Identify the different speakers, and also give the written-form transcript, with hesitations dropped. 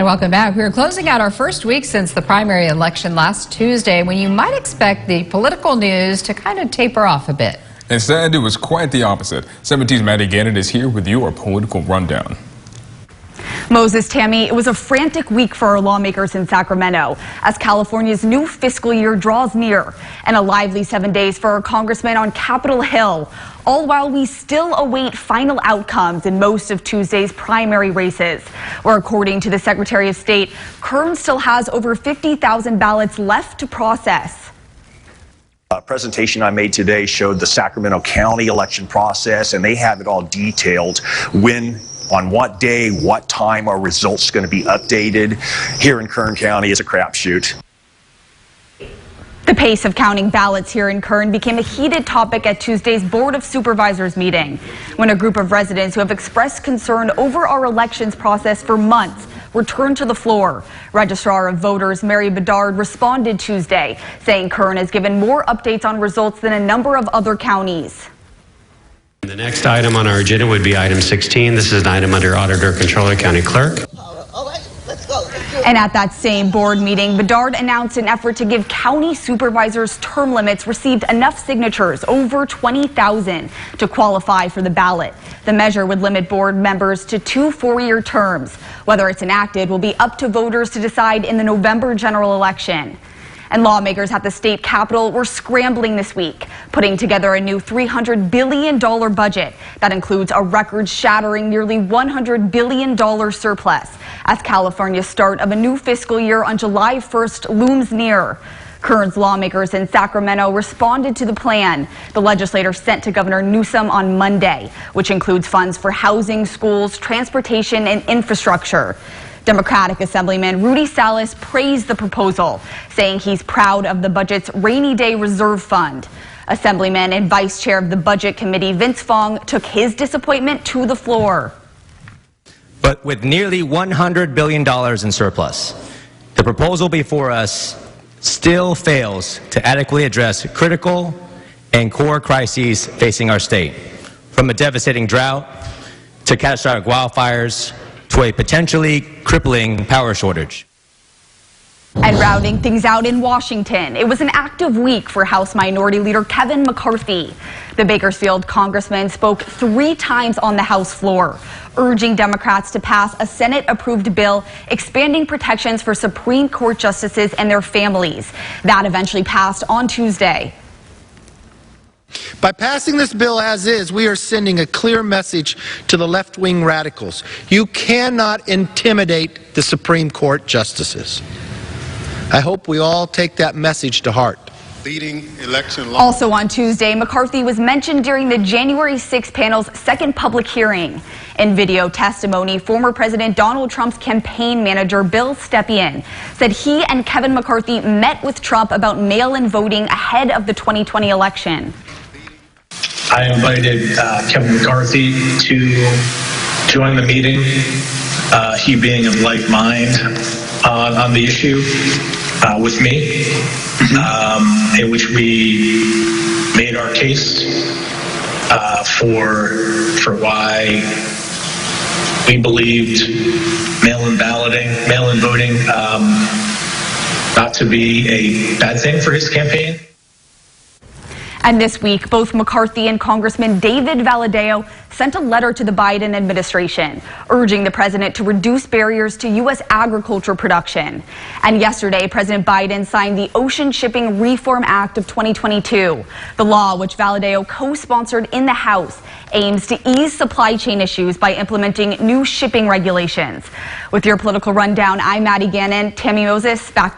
Speaker 1: welcome back. We are closing out our first week since the primary election last Tuesday, when you might expect the political news to kind of taper off a bit.
Speaker 2: Instead, it was quite the opposite. 17's Maddie Gannon is here with your political rundown.
Speaker 3: Moses, Tammy, it was a frantic week for our lawmakers in Sacramento as California's new fiscal year draws near, and a lively 7 days for our congressmen on Capitol Hill, all while we still await final outcomes in most of Tuesday's primary races, where according to the Secretary of State, Kern still has over 50,000 ballots left to process.
Speaker 4: A presentation I made today showed the Sacramento County election process, and they have it all detailed when, on what day, what time our results going to be updated. Here in Kern County is a crapshoot.
Speaker 3: The pace of counting ballots here in Kern became a heated topic at Tuesday's Board of Supervisors meeting, when a group of residents who have expressed concern over our elections process for months returned to the floor. Registrar of Voters Mary Bedard responded Tuesday, saying Kern has given more updates on results than a number of other counties.
Speaker 5: The next item on our agenda would be item 16. This is an item under Auditor, Controller, County Clerk.
Speaker 6: All right, let's go.
Speaker 3: And at that same board meeting, Bedard announced an effort to give county supervisors term limits received enough signatures, over 20,000, to qualify for the ballot. The measure would limit board members to 2 4-year terms. Whether it's enacted will be up to voters to decide in the November general election. And lawmakers at the state capitol were scrambling this week, putting together a new $300 billion budget that includes a record-shattering nearly $100 billion surplus, as California's start of a new fiscal year on July 1st looms near. Kern's lawmakers in Sacramento responded to the plan the legislator sent to Governor Newsom on Monday, which includes funds for housing, schools, transportation, and infrastructure. Democratic Assemblyman Rudy Salas praised the proposal, saying he's proud of the budget's rainy day reserve fund. Assemblyman and Vice Chair of the Budget Committee Vince Fong took his disappointment to the floor.
Speaker 7: But with nearly $100 billion in surplus, the proposal before us still fails to adequately address critical and core crises facing our state, from a devastating drought to catastrophic wildfires to a potentially crippling power shortage.
Speaker 3: And rounding things out in Washington, it was an active week for House Minority Leader Kevin McCarthy. The Bakersfield congressman spoke 3 times on the House floor, urging Democrats to pass a Senate-approved bill expanding protections for Supreme Court justices and their families. That eventually passed on Tuesday.
Speaker 8: By passing this bill as is, we are sending a clear message to the left-wing radicals. You cannot intimidate the Supreme Court justices. I hope we all take that message to heart.
Speaker 6: Leading election law.
Speaker 3: Also on Tuesday, McCarthy was mentioned during the January 6 panel's second public hearing. In video testimony, former President Donald Trump's campaign manager Bill Stepien said he and Kevin McCarthy met with Trump about mail-in voting ahead of the 2020 election.
Speaker 9: I invited Kevin McCarthy to join the meeting, he being of like mind on the issue with me, in which we made our case for why we believed mail-in voting not to be a bad thing for his campaign.
Speaker 3: And this week, both McCarthy and Congressman David Valadao sent a letter to the Biden administration, urging the president to reduce barriers to U.S. agriculture production. And yesterday, President Biden signed the Ocean Shipping Reform Act of 2022. The law, which Valadao co-sponsored in the House, aims to ease supply chain issues by implementing new shipping regulations. With your political rundown, I'm Maddie Gannon. Tammy Moses, back to you.